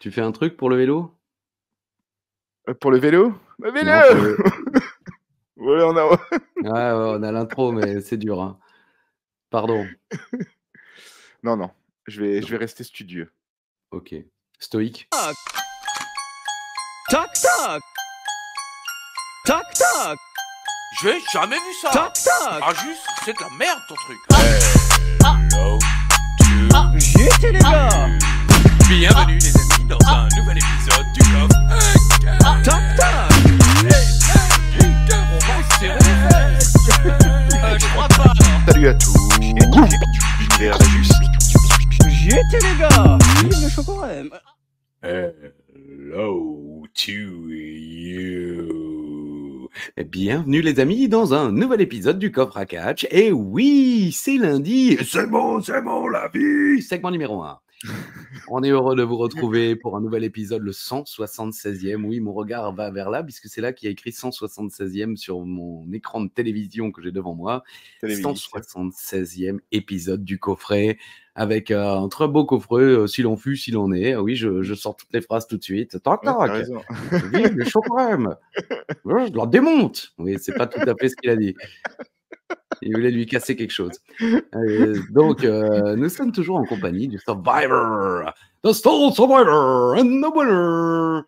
Tu fais un truc pour le vélo? Pour le vélo? Le vélo! Non, pour le Ouais, on a ouais, ouais, on a l'intro, mais c'est dur, hein. Pardon. non, non, je Non, vais rester studieux. OK. Stoïque? Toc toc. Toc toc. J'ai jamais vu ça. Toc toc. Ah juste, c'est de la merde ton truc. J'étais les gars. Bienvenue les amis dans un nouvel épisode du coffre. Toc toc. On va se serrer les fesses. Je crois pas. Salut à tous! L'univers d'Ajus. J'étais les gars. Vive le chocolat. Hello to you. Bienvenue les amis dans un nouvel épisode du Coffre à Catch. Et oui, c'est lundi. Et c'est bon la vie. Segment numéro 1. On est heureux de vous retrouver pour un nouvel épisode, le 176e. Oui, mon regard va vers là, puisque c'est là qu'il y a écrit 176e sur mon écran de télévision que j'ai devant moi. 176e épisode du coffret, avec un très beau coffret, s'il en fut, s'il en est. Ah oui, je sors toutes les phrases tout de suite. Tac, Ouais, t'as tac. raison. Vive le chocolat. Je la démonte. Oui, c'est pas tout à fait ce qu'il a dit. Il voulait lui casser quelque chose. Donc, nous sommes toujours en compagnie du Survivor, the Stone Survivor, and the winner,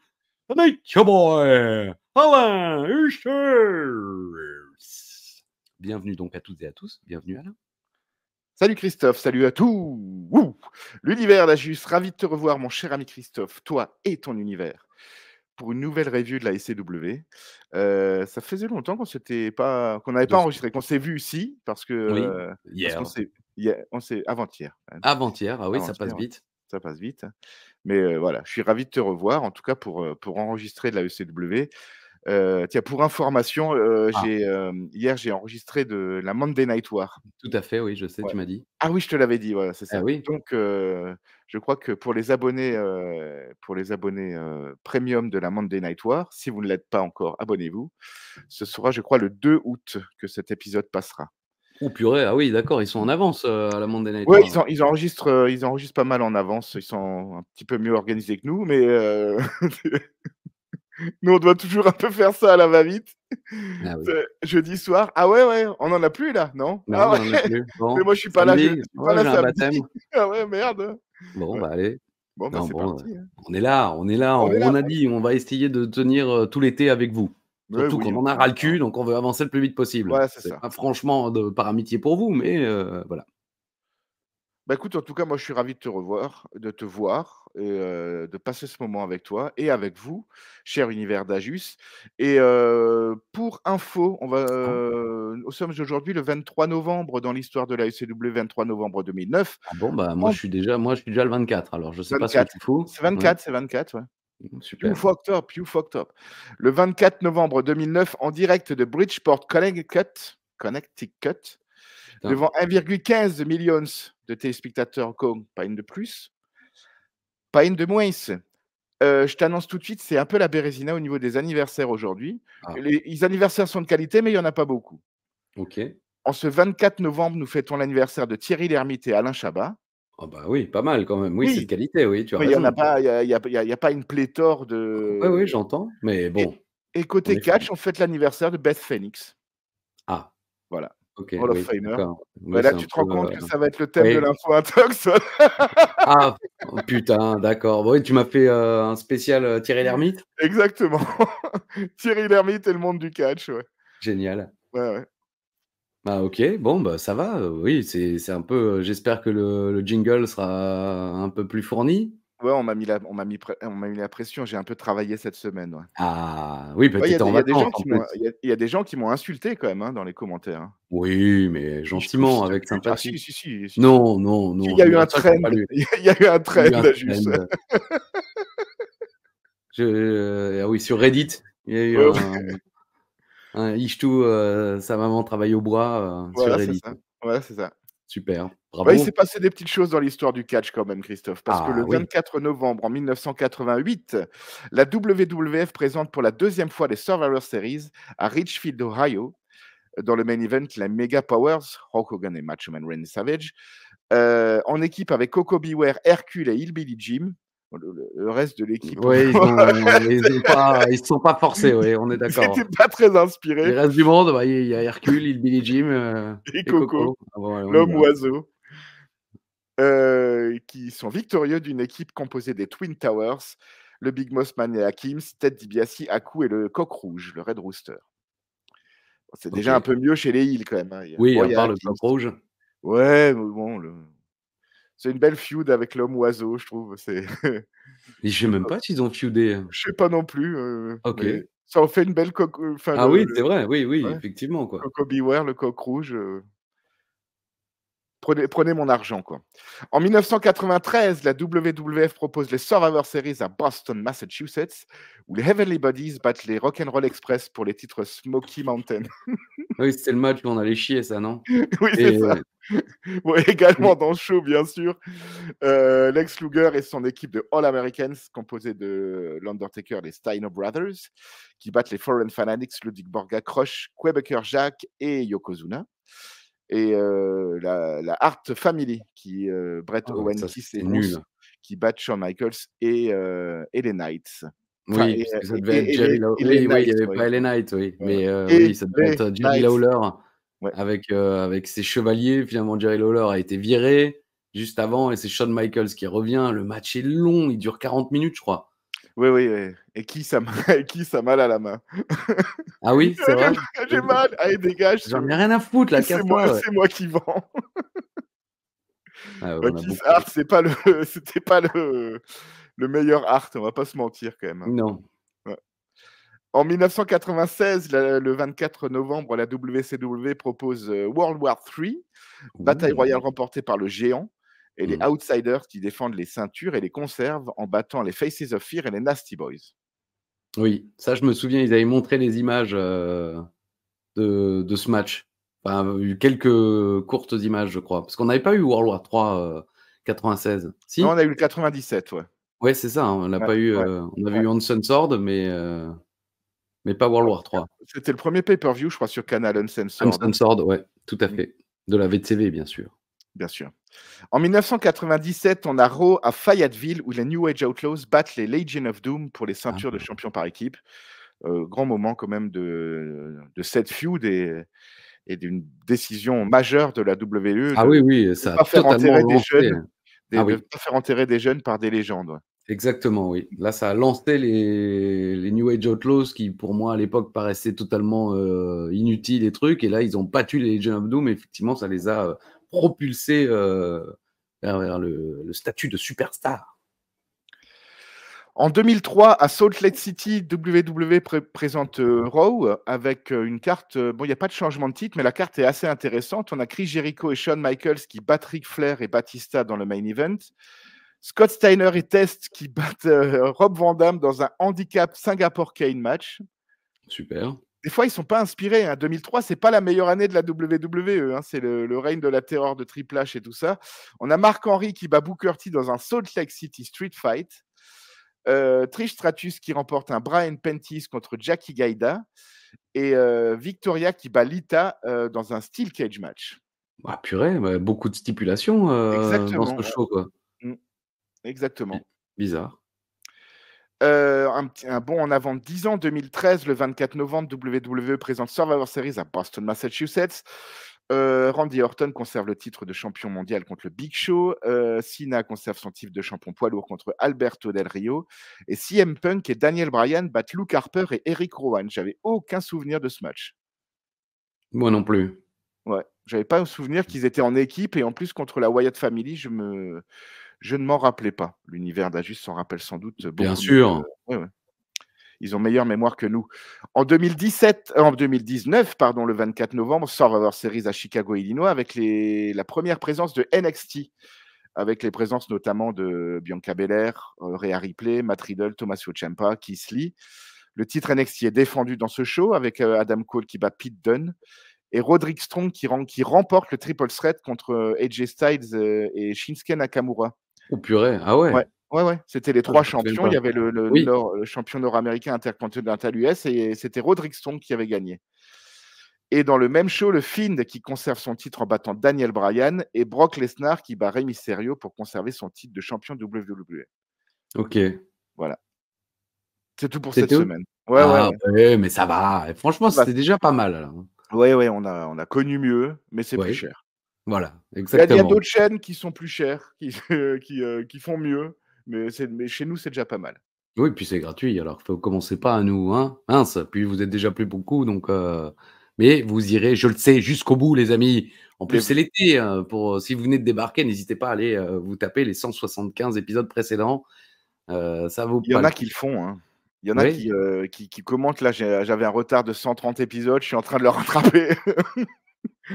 the Nature Boy, Alain Huchers. Bienvenue donc à toutes et à tous. Bienvenue Alain. Salut Christophe, salut à tous! L'univers d'Ajus, ravi de te revoir mon cher ami Christophe, toi et ton univers, pour une nouvelle review de la SCW. Ça faisait longtemps qu'on n'avait pas enregistré, qu'on s'est vu ici, parce Oui, que hier. on s'est avant-hier. Avant-hier, ah oui, ça Avant-hier, passe ouais. vite. Ça passe vite. Mais voilà, je suis ravi de te revoir, en tout cas pour enregistrer de la ECW. Tiens, pour information, hier, j'ai enregistré de la Monday Night War. Tout à fait, oui, je sais, Ouais. tu m'as dit. Ah oui, je te l'avais dit, voilà, c'est ça. Ah oui. Donc, je crois que pour les abonnés, premium de la Monday Night War, si vous ne l'êtes pas encore, abonnez-vous. Ce sera, je crois, le 2 août que cet épisode passera. Oh purée, ah oui, d'accord, ils sont en avance à la Monday Night Ouais, War. ils enregistrent pas mal en avance. Ils sont un petit peu mieux organisés que nous, mais nous, on doit toujours un peu faire ça à la va-vite. Ah oui. Jeudi soir. Ah ouais, on en a plus là, non? Non, Ah on en a ouais. plus. Bon, Mais moi, je suis pas là. Je samedi, suis pas ouais, là j'ai un samedi. baptême. Ah ouais, merde. Bon, Ouais. bah allez. Bon, bah Non, c'est bon, parti. Hein. on est là. On est là, On a dit, on va essayer de tenir tout l'été avec vous. Ouais, Surtout oui, qu'on on en a peut ras le le faire. cul, donc on veut avancer le plus vite possible. Ouais, c'est C'est ça. pas franchement par amitié pour vous, mais voilà. Bah écoute, en tout cas, moi, je suis ravi de te voir et de passer ce moment avec toi et avec vous, cher univers d'Ajus. Et pour info, nous sommes aujourd'hui le 23 novembre dans l'histoire de la ECW, 23 novembre 2009. Ah bon, bah moi je suis déjà le 24, alors je sais pas ce que 24, tu fous. c'est 24, c'est 24, ouais. You Super. fucked up. Le 24 novembre 2009, en direct de Bridgeport, Connecticut, Putain. devant 1,15 millions de téléspectateurs, pas une de plus, pas une de moins. Je t'annonce tout de suite, c'est un peu la Bérésina au niveau des anniversaires aujourd'hui. Ah. Les anniversaires sont de qualité, mais il n'y en a pas beaucoup. Ok. En ce 24 novembre, nous fêtons l'anniversaire de Thierry Lhermitte et Alain Chabat. Oh bah oui, pas mal quand même. Oui, Oui. c'est de qualité, oui, tu as Mais il n'y raison. en a pas, il y a pas une pléthore de. Oui, j'entends, mais bon. Et côté catch, on fête l'anniversaire de Beth Phoenix. Ah. Voilà. Ok, Hall of oui, Famer. d'accord. Bah Oui, là, c'est tu un te rends peu, compte que ça va être le thème oui. de l'info intox. Ah, oh, putain, d'accord. Oui, tu m'as fait un spécial Thierry Lhermitte. Exactement. Thierry Lhermitte et le monde du catch, ouais. Génial. Ouais. Ah ok, bon bah ça va, oui, c'est un peu, j'espère que le jingle sera un peu plus fourni. Ouais, on m'a mis la pression, j'ai un peu travaillé cette semaine, ouais. Ah oui, bah Ouais, tu étais en vacances en plus. il y a des gens qui m'ont insulté quand même, hein, dans les commentaires, hein. Oui, mais gentiment, avec Ah sympathie. si. Non, Si, il non, y a eu un ça, je l'ai trend. pas lu. Il y a eu un trend, Il y a eu un là, juste. trend. Ah oui, sur Reddit, il y a eu Ouais, un Ishtou, sa maman travaille au bois, sur voilà, c'est Reddit. ça. Ouais, c'est ça. Super, Ouais, il bravo. s'est passé des petites choses dans l'histoire du catch quand même, Christophe, parce que Ah le oui. 24 novembre en 1988, la WWF présente pour la 2e fois les Survivor Series à Richfield, Ohio. Dans le main event, la Mega Powers, Hulk Hogan et Macho Man Randy Savage, en équipe avec Coco Beware, Hercule et Hillbilly Jim. Le reste de l'équipe, Oui, ils se sont pas forcés, oui, on est ils d'accord. n'étaient pas très Le inspirés. reste du monde, bah, il y a Hercule, il Billy Jim Et et Coco, Coco. Ah bon, allez, on y l'homme va. oiseau, qui sont victorieux d'une équipe composée des Twin Towers, le Big Boss Man et Hakim, Ted DiBiase, Haku et le Coq Rouge, le Red Rooster. C'est déjà un OK. peu mieux chez les Heels quand même, hein. Oui, Bon, à il y a part le Hakim. coq rouge. Ouais, mais bon, c'est une belle feud avec l'homme oiseau, je trouve. Et je sais même pas s'ils ont feudé. Je sais pas non plus, mais OK. ça en fait une belle enfin Ah oui, c'est vrai, oui, oui, ouais, effectivement, quoi. Coco Beware, le Coq Rouge, prenez mon argent, quoi. En 1993, la WWF propose les Survivor Series à Boston, Massachusetts, où les Heavenly Bodies battent les Rock'n'Roll Express pour les titres Smoky Mountain. Oui, c'était le match où on allait chier, ça, non? Oui, c'est Et ça. Bon, également dans le show, bien sûr, Lex Luger et son équipe de All-Americans, composée de l'Undertaker, les Steiner Brothers, qui battent les Foreign Fanatics, Ludwig Borga, Crush, Quebecer Jacques et Yokozuna. Et la Hart Family, Bret ah ouais, Owen, ça, Kiss et c'était Moose, nul. qui battent Shawn Michaels et les Knights. Enfin, Oui, puisque ça devait être Jerry Lawler. et les Oui, oui, il y Knights, avait ouais. pas LA Knight, oui. Ouais. Mais Et oui, ça devait les être Jerry Knights. Lawler Ouais. avec ses chevaliers. Finalement, Jerry Lawler a été viré juste avant et c'est Shawn Michaels qui revient. Le match est long, il dure 40 minutes, je crois. Oui, oui, oui. Et qui ça a mal à la main. Ah oui, c'est vrai? J'ai mal. Allez, dégage. J'en ai rien à foutre là, casse-toi, ouais. C'est moi qui vends. Ah ouais, Bah, on a Keith beaucoup. Hart, c'était pas le meilleur Hart, on va pas se mentir quand même, hein. Non. Ouais. En 1996, le 24 novembre, la WCW propose World War III, bataille Ouh. royale remportée par le géant et les Mmh. Outsiders qui défendent les ceintures et les conserves en battant les Faces of Fear et les Nasty Boys. Oui, ça je me souviens, ils avaient montré les images, de ce match. Enfin, quelques courtes images, je crois. Parce qu'on n'avait pas eu World War 3, 96. Non, on Si? a eu le 97, ouais. Ouais, c'est ça, hein, on n'a Ouais, pas eu, ouais, on avait ouais. eu Hanson Sword, mais pas World War 3. C'était le premier pay-per-view, je crois, sur Canal Uncensored, Hanson Sword, ouais, tout à Mmh. fait. De la VTV, bien sûr. Bien sûr. En 1997, on a Raw à Fayetteville où les New Age Outlaws battent les Legion of Doom pour les Ah, ceintures de champion par équipe. Grand moment quand même de cette feud et d'une décision majeure de la WWE ah de oui, oui, ne ça a pas faire totalement enterrer des lancé. jeunes, Ah de oui, pas faire enterrer des jeunes par des légendes, ouais. exactement, oui. Là, ça a lancé les New Age Outlaws qui, pour moi, à l'époque, paraissaient totalement, inutiles et trucs et là, ils ont battu les Legion of Doom et effectivement, ça les a, propulsés, vers le statut de superstar. En 2003, à Salt Lake City, WWE présente Raw avec une carte. Bon, il n'y a pas de changement de titre, mais la carte est assez intéressante. On a Chris Jericho et Shawn Michaels qui battent Ric Flair et Batista dans le main event. Scott Steiner et Test qui battent Rob Van Dam dans un handicap Singapore Cane match. Super. Des fois, ils sont pas inspirés, hein. 2003, c'est pas la meilleure année de la WWE, hein. C'est le règne de la terreur de Triple H et tout ça. On a Mark Henry qui bat Booker T dans un Salt Lake City Street Fight. Trish Stratus qui remporte un Brian Pentis contre Jackie Gaida et Victoria qui bat Lita dans un Steel Cage match. Ah purée, bah, beaucoup de stipulations, dans Exactement, ce ouais. show, quoi. Mmh. Bi Exactement. bizarre. Un bond en avant de 10 ans, 2013, le 24 novembre, WWE présente Survivor Series à Boston, Massachusetts. Randy Orton conserve le titre de champion mondial contre le Big Show. Cena conserve son titre de champion poids lourd contre Alberto Del Rio. Et CM Punk et Daniel Bryan battent Luke Harper et Eric Rowan. J'avais aucun souvenir de ce match. Moi non plus. Ouais, j'avais pas un souvenir qu'ils étaient en équipe et en plus contre la Wyatt Family, je ne m'en rappelais pas. L'univers d'Ajus s'en rappelle sans doute Bien beaucoup mieux sûr. ouais, ouais. Ils ont meilleure mémoire que nous. En 2019, pardon, le 24 novembre, Survivor Series à Chicago, Illinois, avec la première présence de NXT, avec les présences notamment de Bianca Belair, Rhea Ripley, Matt Riddle, Tommaso Ciampa, Keith Lee. Le titre NXT est défendu dans ce show avec Adam Cole qui bat Pete Dunne et Roderick Strong qui remporte le triple threat contre AJ Styles et Shinsuke Nakamura. Oh purée, ah ouais? Ouais, ouais, ouais, c'était les Ah, je 3 me souviens champions. Il pas. y avait Oui, le champion nord-américain intercontinental US et c'était Roderick Strong qui avait gagné. Et dans le même show, le Fiend qui conserve son titre en battant Daniel Bryan et Brock Lesnar qui bat Rey Mysterio pour conserver son titre de champion WWE. Ok. Voilà. C'est tout pour cette C'était où? semaine. Ouais, ouais, Ah, ouais. ouais, mais ça va. Franchement, Ça va. c'était déjà pas mal. Alors. Ouais, ouais, on a connu mieux, mais c'est plus Oui, cher. voilà, Il y a exactement. d'autres chaînes qui sont plus chères, qui font mieux, mais chez nous, c'est déjà pas mal. Oui, puis c'est gratuit, alors faut commencer pas à nous, hein, mince, puis vous êtes déjà plus beaucoup, donc mais vous irez, je le sais, jusqu'au bout, les amis. En plus, Mais c'est l'été, pour si vous venez de débarquer, n'hésitez pas à aller vous taper les 175 épisodes précédents. Ça vaut il y pas en le a coup. qui le font, hein. Il y en a Oui. qui commentent. Là, j'avais un retard de 130 épisodes, je suis en train de le rattraper.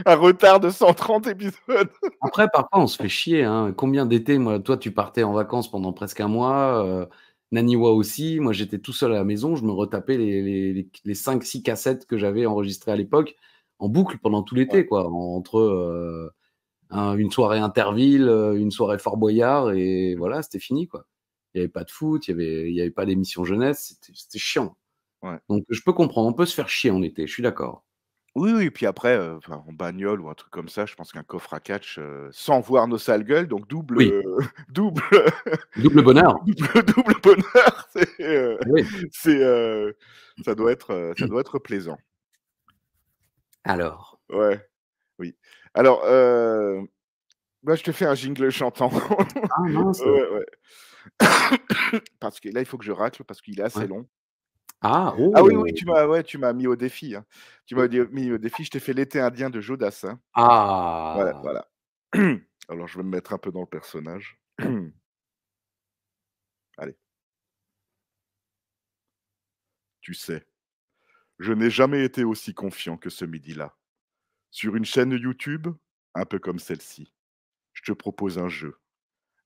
Un retard de 130 épisodes. Après, parfois, on se fait chier, hein. Combien d'étés, moi, toi, tu partais en vacances pendant presque un mois, Naniwa aussi. Moi, j'étais tout seul à la maison, je me retapais les 5-6 cassettes que j'avais enregistrées à l'époque en boucle pendant tout Ouais. l'été, quoi, entre une soirée Interville, une soirée Fort Boyard, et voilà, c'était fini, quoi. Il n'y avait pas de foot, il y avait pas d'émission jeunesse, c'était chiant. Ouais. Donc, je peux comprendre, on peut se faire chier en été, je suis d'accord. Oui, oui, puis après, enfin, en bagnole ou un truc comme ça, je pense qu'un coffre à catch, sans voir nos sales gueules, donc double, Oui, double double bonheur. double bonheur, Oui. c'est, ça doit être plaisant. Alors. Ouais, oui. Alors, bah, je te fais un jingle chantant. Ah mince. Ouais, ouais. Parce que là, il faut que je racle parce qu'il est assez Ouais. long. Ah, Ah oui, oui, oh. tu m'as mis au défi, hein. Tu m'as mis au défi, je t'ai fait l'été indien de Jodassin. Voilà, Ah! voilà. Alors je vais me mettre un peu dans le personnage. Allez. Tu sais, je n'ai jamais été aussi confiant que ce midi-là. Sur une chaîne YouTube, un peu comme celle-ci, je te propose un jeu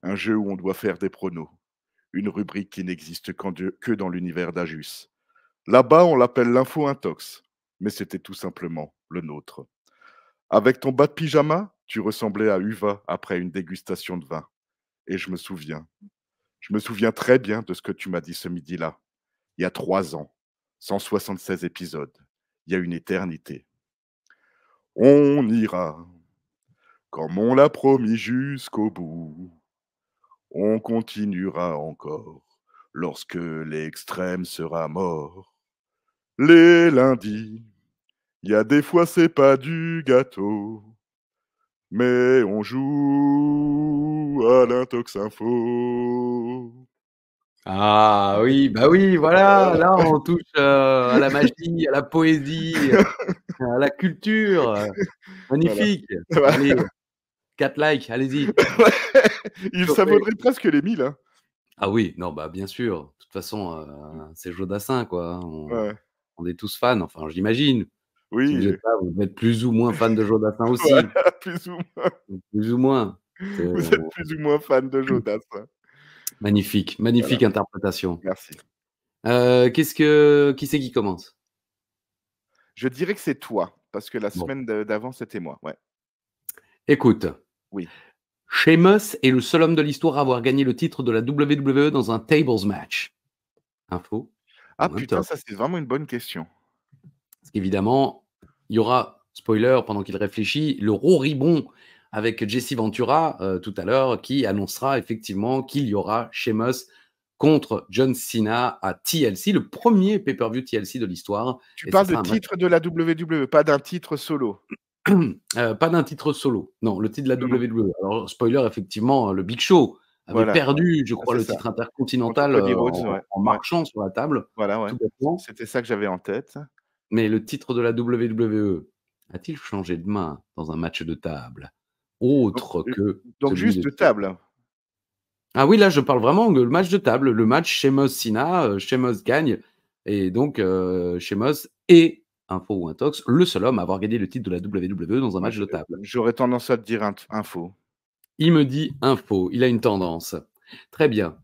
où on doit faire des pronos, une rubrique qui n'existe que dans l'univers d'Ajus. Là-bas, on l'appelle l'info intox, mais c'était tout simplement le nôtre. Avec ton bas de pyjama, tu ressemblais à Uva après une dégustation de vin. Et je me souviens très bien de ce que tu m'as dit ce midi-là. Il y a 3 ans, 176 épisodes, il y a une éternité. On ira, comme on l'a promis jusqu'au bout. On continuera encore, lorsque l'extrême sera mort. Les lundis, il y a des fois c'est pas du gâteau. Mais on joue à l'Intox Info. Ah oui, bah oui, voilà, là on touche, à la magie, à la poésie, à la culture, Voilà. magnifique. Voilà. Allez, 4 likes, allez-y. Ça Chauffez. vaudrait presque les 1000, hein. Ah oui, non, bah bien sûr. De toute façon, c'est Jodassin, quoi, hein. Ouais. On est tous fans, enfin j'imagine. Si vous Oui, êtes là, vous devez être plus ou moins fan de Jodassin aussi, voilà, plus ou moins. plus ou moins. C'est Vous êtes plus ou moins fan de Jodassin. magnifique, Voilà, magnifique interprétation. merci. Qui c'est qui commence? Je dirais que c'est toi, parce que la Bon, semaine d'avant, c'était moi. Ouais. écoute. Oui. Sheamus est le seul homme de l'histoire à avoir gagné le titre de la WWE dans un tables match. Info Ah ou un putain, top. ça c'est vraiment une bonne question. Parce qu'évidemment, il y aura, spoiler, pendant qu'il réfléchit, le Roribon avec Jesse Ventura tout à l'heure qui annoncera effectivement qu'il y aura Sheamus contre John Cena à TLC, le premier pay-per-view TLC de l'histoire. Tu Et ce parles de sera un match. titre de la WWE, pas d'un titre solo. Pas d'un titre solo. Non, le titre de la Non, non. WWE. Alors, spoiler, effectivement, le Big Show avait Voilà, perdu, je ah, crois, c'est le ça. titre Contre intercontinental Cody Rhodes, en ouais, ouais. marchant sur la table, Voilà, ouais. tout bêtement. C'était ça que j'avais en tête. Mais le titre de la WWE a-t-il changé de main dans un match de table autre que Donc celui juste de de TLC? table. Ah oui, là, je parle vraiment de le match de table, le match Sheamus-Cena, Sheamus gagne et donc Sheamus est, info ou intox, le seul homme à avoir gagné le titre de la WWE dans un Moi, match de table. j'aurais tendance à te dire info. Il me dit info, il a une tendance. Très bien.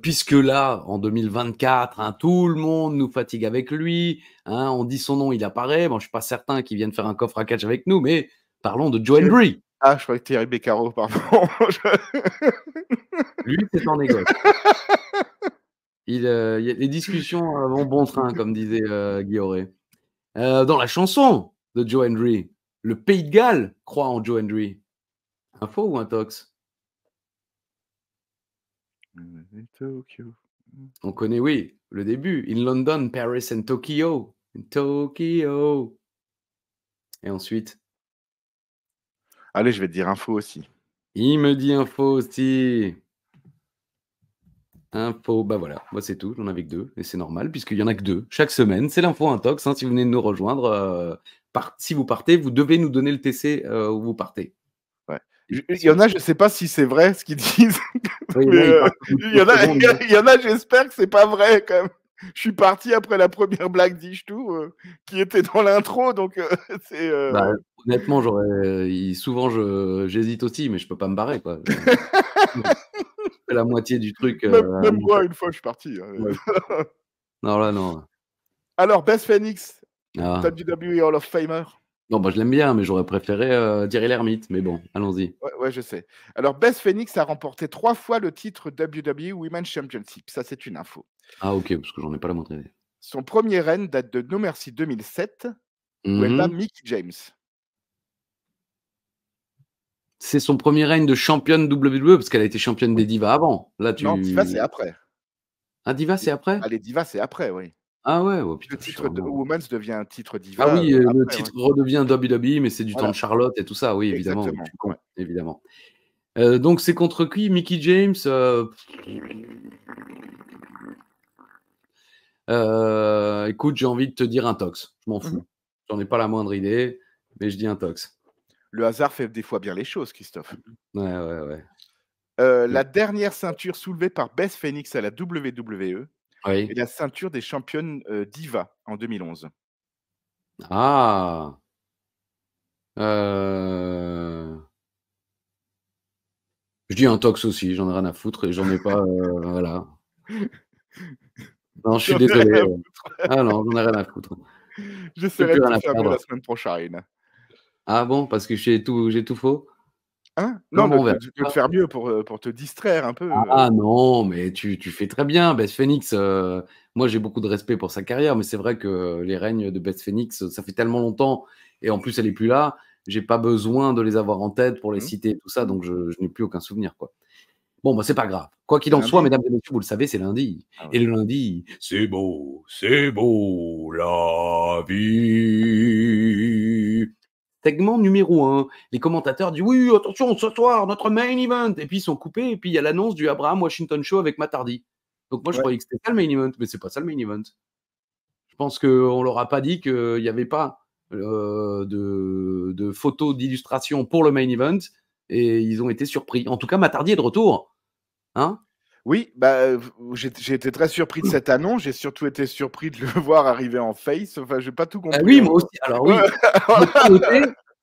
Puisque là, en 2024, hein, tout le monde nous fatigue avec lui, hein, on dit son nom, il apparaît. Bon, je ne suis pas certain qu'il vienne faire un coffre à catch avec nous, mais parlons de Joe Hendry. Ah, je croyais que Thierry Beccaro, pardon. Lui, c'est en négoce. Les discussions vont bon train, comme disait Guy Auré. Dans la chanson de Joe Hendry, le Pays de Galles croit en Joe Hendry. Info ou intox? Tokyo. On connaît, oui, le début. In London, Paris and Tokyo. In Tokyo. Et ensuite, Allez, je vais te dire info aussi. il me dit info aussi. Info, bah voilà, moi c'est tout, j'en avais que 2, et c'est normal, puisqu'il y en a que 2 chaque semaine. C'est l'info intox, hein, si vous venez de nous rejoindre, si vous partez, vous devez nous donner le TC où vous partez. Ouais. Il y en a, je sais pas si c'est vrai ce qu'ils disent. Oui, Mais, là, il y en a, j'espère que c'est pas vrai quand même. Je suis parti après la première blague d'Ishtou qui était dans l'intro, donc c'est. Bah, honnêtement, souvent j'hésite aussi, mais je peux pas me barrer, quoi. Je fais la moitié du truc. Même moi, une fois, je suis parti. Hein. Ouais. Non, là, non. Alors, Beth Phoenix, Ah. WWE Hall of Famer. Non, bah, je l'aime bien, mais j'aurais préféré Thierry Lhermitte, mais bon, allons-y. Ouais, je sais. Alors, Beth Phoenix a remporté 3 fois le titre WWE Women's Championship. Ça, c'est une info. Ah, ok, parce que j'en ai pas la moindre idée. Son premier règne date de No Mercy 2007, où elle bat Mickie James. C'est son premier règne de championne WWE, parce qu'elle a été championne des Divas avant. Là, Non, Diva, c'est après. Ah, Diva, c'est après? Ah, les Divas, c'est après, oui. Ah ouais, putain, Le titre de Women's devient un titre Diva. Ah oui, le après, titre redevient WWE, mais c'est du temps Voilà. de Charlotte et tout ça, oui, évidemment. Exactement, Je suis con, ouais. évidemment. Donc c'est contre qui? Mickie James écoute, j'ai envie de te dire un tox. Je m'en fous. J'en ai pas la moindre idée, mais je dis un tox. Le hasard fait des fois bien les choses, Christophe. Ouais. La dernière ceinture soulevée par Beth Phoenix à la WWE Oui. est la ceinture des championnes Diva en 2011. Ah. Je dis un tox aussi, j'en ai rien à foutre et j'en ai pas. Voilà. Non, je suis désolé. Ah non, j'en ai rien à foutre. J'essaierai de te faire mieux la semaine prochaine. Ah bon, parce que j'ai tout faux? Hein? Non, Non, mais de te faire mieux pour te distraire un peu. Ah non, mais tu fais très bien. Beth Phoenix, moi j'ai beaucoup de respect pour sa carrière, mais c'est vrai que les règnes de Beth Phoenix, ça fait tellement longtemps, et en plus elle est plus là, j'ai pas besoin de les avoir en tête pour les citer et tout ça, donc je n'ai plus aucun souvenir, quoi. Bon, bah c'est pas grave. Quoi qu'il en soit, mesdames et messieurs, vous le savez, c'est lundi. Ah ouais. Et le lundi, c'est beau, la vie. Segment numéro 1. Les commentateurs disent oui, attention, ce soir, notre main event. Et puis ils sont coupés. Et puis il y a l'annonce du Abraham Washington Show avec Matt Hardy. Donc moi, je croyais que c'était ça le main event, mais c'est pas ça le main event. Je pense qu'on leur a pas dit qu'il n'y avait pas de photos d'illustration pour le main event. Et ils ont été surpris. En tout cas, Matt Hardy est de retour. Hein? Oui, bah, j'ai été très surpris de cette annonce. J'ai surtout été surpris de le voir arriver en face. Enfin, j'ai pas tout compris. Oui, moi aussi. Alors oui,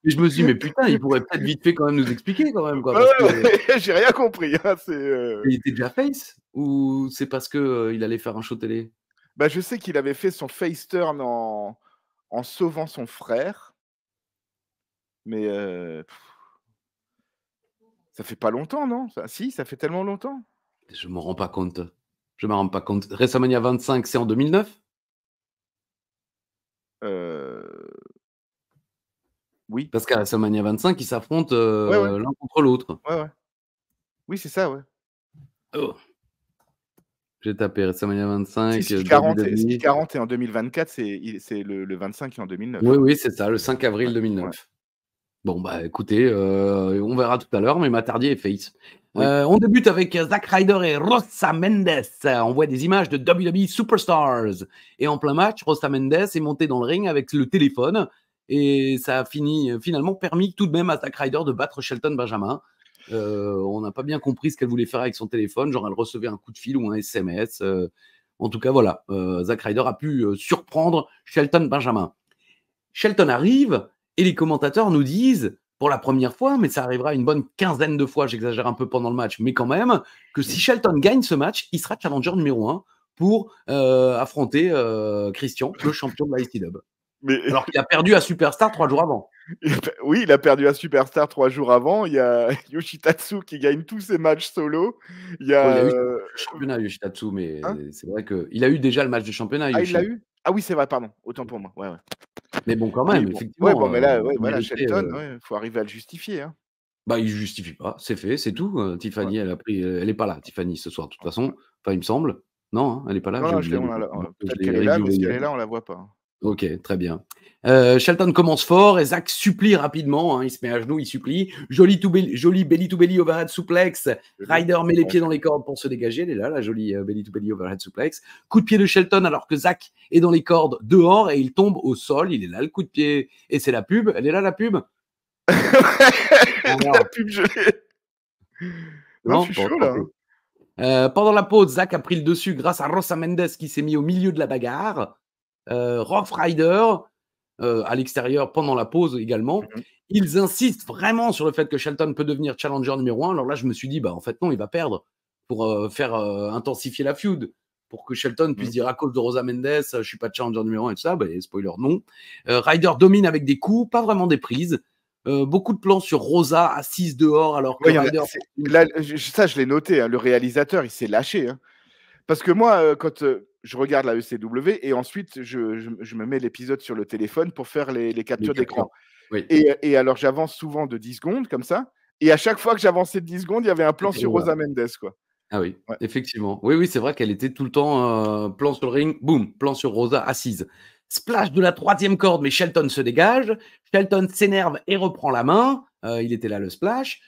et je me suis dit, mais putain, il pourrait peut-être vite fait quand même nous expliquer quand même. Quoi, parce que... J'ai rien compris. Hein, Il était déjà face? Ou c'est parce qu'il allait faire un show télé? Bah, je sais qu'il avait fait son face turn en sauvant son frère. Mais ça fait pas longtemps, non? Si, ça fait tellement longtemps. Je me rends pas compte. Je me rends pas compte. WrestleMania 25, c'est en 2009? Oui. Parce qu'à WrestleMania 25, ils s'affrontent Ouais. l'un contre l'autre. Ouais. Oui, c'est ça, ouais. Oh. J'ai tapé WrestleMania 25. Si 40 est en 2024, c'est le 25 qui est en 2009. Oui, c'est ça, le 5 avril 2009. Ouais. Bon, bah écoutez, on verra tout à l'heure, mais Matt Hardy est face. Oui. On débute avec Zack Ryder et Rosa Mendes. On voit des images de WWE Superstars. Et en plein match, Rosa Mendes est montée dans le ring avec le téléphone. Et ça a finalement permis tout de même à Zack Ryder de battre Shelton Benjamin. On n'a pas bien compris ce qu'elle voulait faire avec son téléphone. Genre, elle recevait un coup de fil ou un SMS. En tout cas, voilà. Zack Ryder a pu surprendre Shelton Benjamin. Shelton arrive et les commentateurs nous disent, pour la première fois, mais ça arrivera une bonne quinzaine de fois, j'exagère un peu pendant le match, mais quand même, que si Shelton gagne ce match, il sera challenger numéro 1 pour affronter Christian, le champion de la ICW. Alors qu'il a perdu à Superstar 3 jours avant. Oui, il a perdu à Superstar 3 jours avant. Il y a Yoshitatsu qui gagne tous ses matchs solo. Il y a il a eu le championnat Yoshitatsu, mais c'est vrai qu'il a eu déjà le match de championnat. Ah, il l'a eu? Ah oui, c'est vrai, pardon. Autant pour moi. Ouais. Mais bon, quand même, oui, effectivement. Ouais, bon, mais là, voilà, Shelton, faut arriver à le justifier. Hein. Bah, il justifie pas, c'est fait, c'est tout. Tiffany, Ouais. elle est pas là, Tiffany, ce soir, de toute façon. Enfin, il me semble. Non, hein, elle est pas là? Non, J'ai non, oublié. Je peut-être qu'elle l'ai est là, mais si reviewé elle hier. est là, on la voit pas. OK, très bien. Shelton commence fort et Zach supplie rapidement, hein, il se met à genoux, il supplie. Joli belly to belly overhead suplex. Ryder met les pieds dans les cordes pour se dégager. Elle est là, la jolie belly to belly overhead suplex. Coup de pied de Shelton alors que Zach est dans les cordes dehors et il tombe au sol. Il est là, le coup de pied. Et c'est la pub. Elle est là, la pub? La pub, je l'ai. Non, je suis chaud là. Pendant la pause, Zach a pris le dessus grâce à Rosa Mendes qui s'est mis au milieu de la bagarre. Rough Rider à l'extérieur pendant la pause également. Ils insistent vraiment sur le fait que Shelton peut devenir challenger numéro 1. Alors là, je me suis dit, bah en fait non, il va perdre pour faire intensifier la feud, pour que Shelton puisse dire à cause de Rosa Mendes, je suis pas challenger numéro 1 et tout ça. Bah, spoiler, non. Ryder domine avec des coups, pas vraiment des prises. Beaucoup de plans sur Rosa assise dehors alors que Ryder... Là, ça, je l'ai noté, hein, le réalisateur, il s'est lâché. Hein. Parce que moi, quand je regarde la ECW et ensuite je me mets l'épisode sur le téléphone pour faire les captures d'écran. Oui. Et alors, j'avance souvent de 10 secondes comme ça. Et à chaque fois que j'avançais de 10 secondes, il y avait un plan sur Rosa Mendes, quoi. Ah oui, Ouais. effectivement. Oui, c'est vrai qu'elle était tout le temps plan sur le ring, boum, plan sur Rosa assise. Splash de la 3e corde, mais Shelton se dégage. Shelton s'énerve et reprend la main. Il était là, le splash.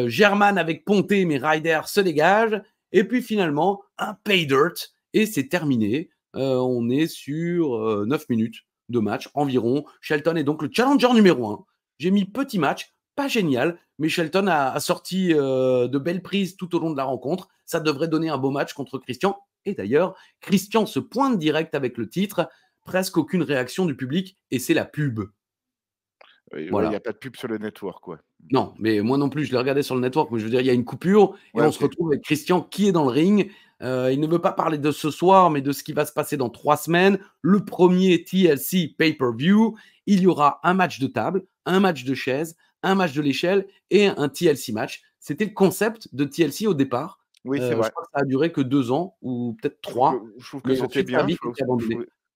German avec Ponté, mais Ryder se dégage. Et puis finalement, un pay dirt. Et c'est terminé. On est sur 9 minutes de match environ. Shelton est donc le challenger numéro 1. J'ai mis petit match, pas génial, mais Shelton a sorti de belles prises tout au long de la rencontre. Ça devrait donner un beau match contre Christian. Et d'ailleurs, Christian se pointe direct avec le titre. Presque aucune réaction du public et c'est la pub. Il Voilà. n'y a pas de pub sur le network, quoi. Non, mais moi non plus, je l'ai regardé sur le network, mais je veux dire, il y a une coupure et on se retrouve avec Christian qui est dans le ring. Il ne veut pas parler de ce soir, mais de ce qui va se passer dans 3 semaines. Le premier TLC pay-per-view. Il y aura un match de table, un match de chaise, un match de l'échelle et un TLC match. C'était le concept de TLC au départ. Oui, c'est vrai. Je crois que ça a duré que 2 ans ou peut-être 3. Je trouve que c'était bien.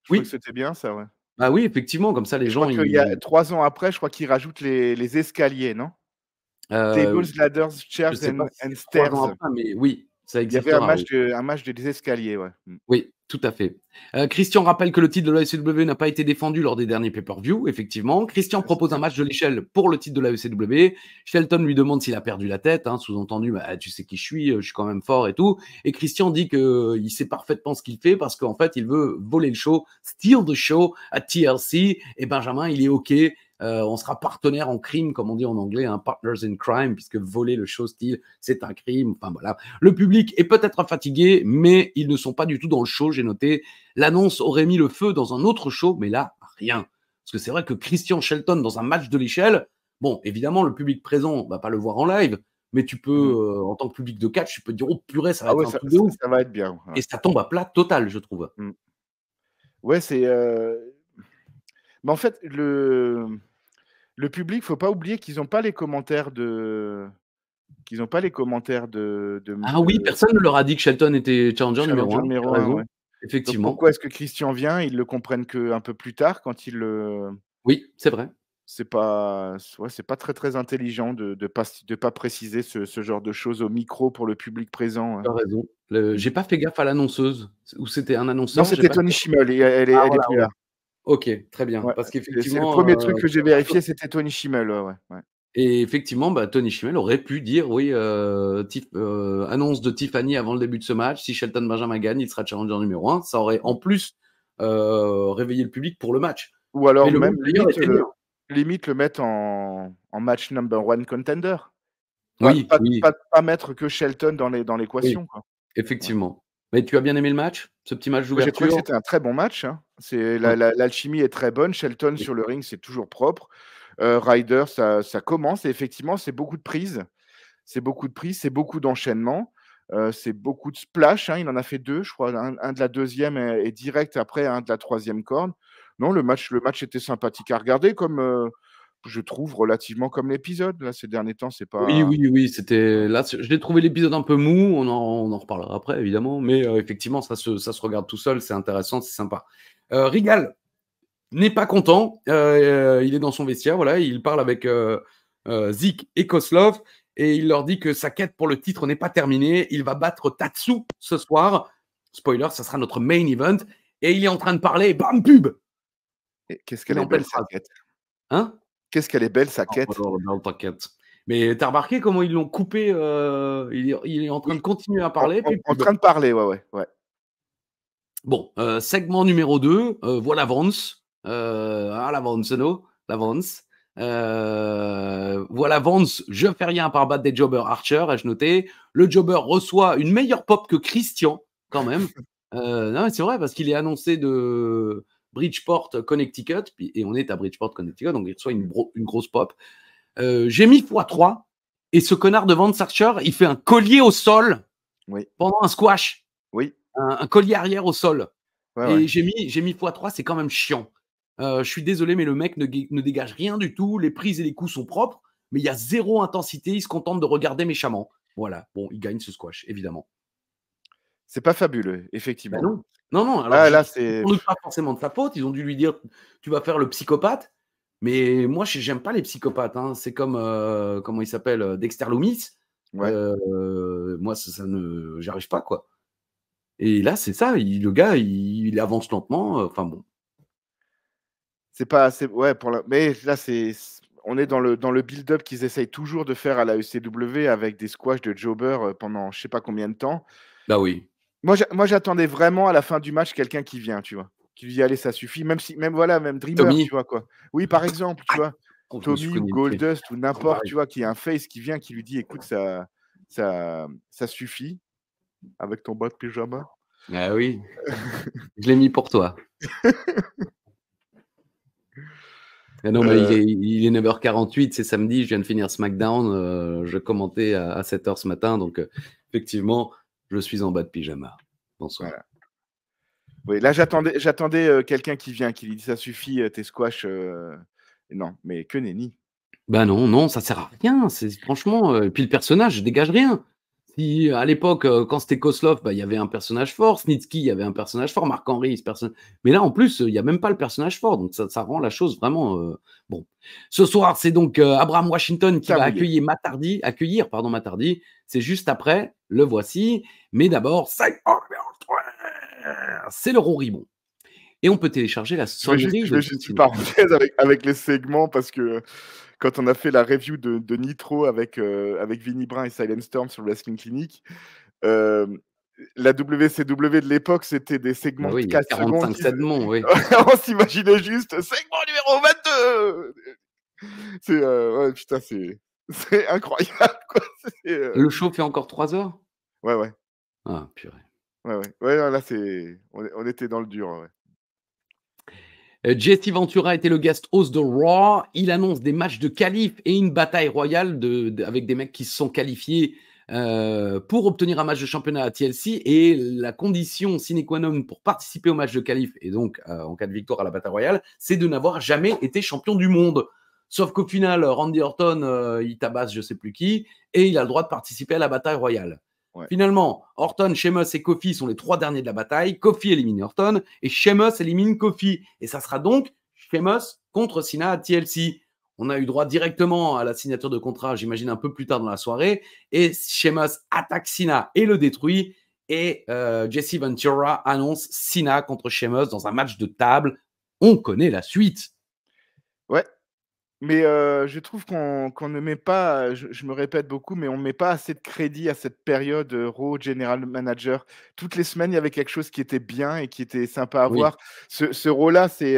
Je trouve que c'était bien, ça, ouais. Ah oui, effectivement, comme ça, les gens... Je crois qu'il y a 3 ans après, je crois qu'ils rajoutent les escaliers, non? Tables, ladders, chairs and stairs. 3 ans après, mais oui, ça existera. Il y avait un match des escaliers, ouais. Oui, tout à fait. Christian rappelle que le titre de la ECW n'a pas été défendu lors des derniers pay-per-view, effectivement. Christian propose un match de l'échelle pour le titre de la ECW. Shelton lui demande s'il a perdu la tête, hein, sous-entendu, bah, tu sais qui je suis quand même fort et tout. Et Christian dit qu'il sait parfaitement ce qu'il fait parce qu'en fait, il veut voler le show, steal the show à TLC. Et Benjamin, il est OK. On sera partenaire en crime, comme on dit en anglais, hein, partners in crime, puisque voler le show style, c'est un crime. Enfin voilà. Le public est peut-être fatigué, mais ils ne sont pas du tout dans le show, j'ai noté. L'annonce aurait mis le feu dans un autre show, mais là, rien. Parce que c'est vrai que Christian Shelton, dans un match de l'échelle, bon, évidemment, le public présent ne va pas le voir en live, mais tu peux, en tant que public de catch, tu peux te dire, oh purée, ça va être un truc de ouf. Ça va être bien. Ouais. Et ça tombe à plat total, je trouve. Ouais, c'est... Mais en fait, le public, il ne faut pas oublier qu'ils n'ont pas les commentaires de... Ah oui, personne ne leur a dit que Shelton était challenger numéro 1. Numéro 1, ouais. Effectivement. Donc pourquoi est-ce que Christian vient? Ils le comprennent qu'un peu plus tard quand il le... Oui, c'est vrai. C'est pas très très intelligent de pas préciser ce genre de choses au micro pour le public présent. Tu as raison. J'ai pas fait gaffe à l'annonceuse. Ou c'était un annonceur? Non, c'était Tony Schimmel. Elle est plus là. Ok, très bien. Ouais. Parce qu'effectivement, c'est le premier truc que j'ai vérifié, c'était Tony Schimmel. Ouais. Et effectivement, Tony Schimmel aurait pu dire, oui, annonce de Tiffany avant le début de ce match, si Shelton Benjamin gagne, il sera challenger numéro 1. Ça aurait en plus réveillé le public pour le match. Ou alors même limite le mettre en match number 1 contender. Pas mettre que Shelton dans l'équation. Oui, effectivement. Mais tu as bien aimé le match, ce petit match d'ouverture? J'ai trouvé que c'était un très bon match. Hein. L'alchimie est très bonne. Shelton sur le ring, c'est toujours propre. Ryder, ça commence. Et effectivement, c'est beaucoup de prises. C'est beaucoup d'enchaînements. C'est beaucoup de splash. Hein. Il en a fait 2, je crois. Un de la 2e et direct après un de la 3e corde. Non, le match était sympathique à regarder, comme je trouve relativement comme l'épisode. Là, ces derniers temps, c'est pas... Oui. C'était là, je l'ai trouvé l'épisode un peu mou. On en reparlera après, évidemment. Mais effectivement, ça se regarde tout seul. C'est intéressant, c'est sympa. Regal n'est pas content. Il est dans son vestiaire. Voilà, il parle avec Zik et Koslov, et il leur dit que sa quête pour le titre n'est pas terminée. Il va battre Tatsu ce soir. Spoiler, ça sera notre main event. Et il est en train de parler, bam, pub. Et qu'est-ce Il qu'elle est est en pleine belle, sa phrase. quête. Hein? Qu'est-ce qu'elle est belle, sa quête. T'inquiète. Mais t'as remarqué comment ils l'ont coupé, il est en train de continuer à parler. En train de parler, ouais. Bon, segment numéro 2, voilà Vance. La Vance, no, la Vance. Voilà Vance, je fais rien par battre des jobbers Archer, ai-je noté. Le jobber reçoit une meilleure pop que Christian, quand même. Non, c'est vrai, parce qu'il est annoncé de Bridgeport, Connecticut, et on est à Bridgeport, Connecticut, donc il reçoit une grosse pop. J'ai mis x3, et ce connard de Vance Archer, il fait un collier au sol pendant un squash. Oui. Un collier arrière au sol. Ouais. J'ai mis x3, c'est quand même chiant. Je suis désolé, mais le mec ne dégage rien du tout. Les prises et les coups sont propres, mais il y a zéro intensité. Il se contente de regarder méchamment. Voilà. Bon, il gagne ce squash, évidemment. C'est pas fabuleux, effectivement. Ben non. Alors, là, c'est pas forcément de sa faute. Ils ont dû lui dire, tu vas faire le psychopathe. Mais moi, j'aime pas les psychopathes. Hein. C'est comme, comment il s'appelle, Dexter Loomis. Ouais. Moi, j'arrive pas, quoi. Et là, c'est ça. Le gars, il avance lentement. Enfin bon. C'est pas assez. Ouais, mais là, on est dans le build-up qu'ils essayent toujours de faire à la ECW avec des squash de jobber pendant je sais pas combien de temps. Bah oui. Moi, j'attendais vraiment à la fin du match quelqu'un qui vient, tu vois. Qui dit allez, ça suffit. Même Dreamer, Tommy. tu vois quoi. Oui, par exemple, tu vois. Tommy ou Goldust ou n'importe, tu vois, qui est un face qui vient, qui lui dit écoute, ça suffit avec ton bas de pyjama. Ah oui. Je l'ai mis pour toi. Non, mais il est 9h48, c'est samedi, je viens de finir SmackDown, je commentais à 7h ce matin, donc effectivement, je suis en bas de pyjama. Bonsoir. Voilà. Oui, là, j'attendais quelqu'un qui vient, qui lui dit ça suffit, tes squash. Non, mais que nenni. Ben non, ça sert à rien. Franchement, et puis le personnage dégage rien. Si à l'époque, quand c'était Koslov, il y avait un personnage fort, Snitsky, il y avait un personnage fort, Marc-Henry, mais là en plus, il n'y a même pas le personnage fort, donc ça rend la chose vraiment bon. Ce soir, c'est donc Abraham Washington qui va accueillir Matt Hardy. C'est juste après, le voici. Mais d'abord, c'est le Roribon. Et on peut télécharger la sonnerie. Je vais juste une parenthèse avec les segments parce que quand on a fait la review de Nitro avec Vinny Brun et Silent Storm sur le Wrestling Clinic, la WCW de l'époque, c'était des segments de 4 secondes. Oui. On s'imaginait juste segment numéro 22. Ouais, putain, c'est incroyable, quoi. Le show fait encore 3 heures? Ouais. Ah, purée. Ouais, là, on était dans le dur, ouais. Jesse Ventura était le guest host de Raw. Il annonce des matchs de qualif et une bataille royale avec des mecs qui se sont qualifiés pour obtenir un match de championnat à TLC. Et la condition sine qua non pour participer au match de qualif, et donc en cas de victoire à la bataille royale, c'est de n'avoir jamais été champion du monde. Sauf qu'au final, Randy Orton, il tabasse je sais plus qui, et il a le droit de participer à la bataille royale. Ouais. Finalement, Orton, Sheamus et Kofi sont les 3 derniers de la bataille. Kofi élimine Orton et Sheamus élimine Kofi. Et ça sera donc Sheamus contre Cena à TLC. On a eu droit directement à la signature de contrat, j'imagine, un peu plus tard dans la soirée. Et Sheamus attaque Cena et le détruit. Et Jesse Ventura annonce Cena contre Sheamus dans un match de table. On connaît la suite. Ouais. Mais je trouve qu'on ne met pas, je me répète beaucoup, mais on ne met pas assez de crédit à cette période Raw General Manager. Toutes les semaines, il y avait quelque chose qui était bien et qui était sympa à voir. Ce Raw-là, c'est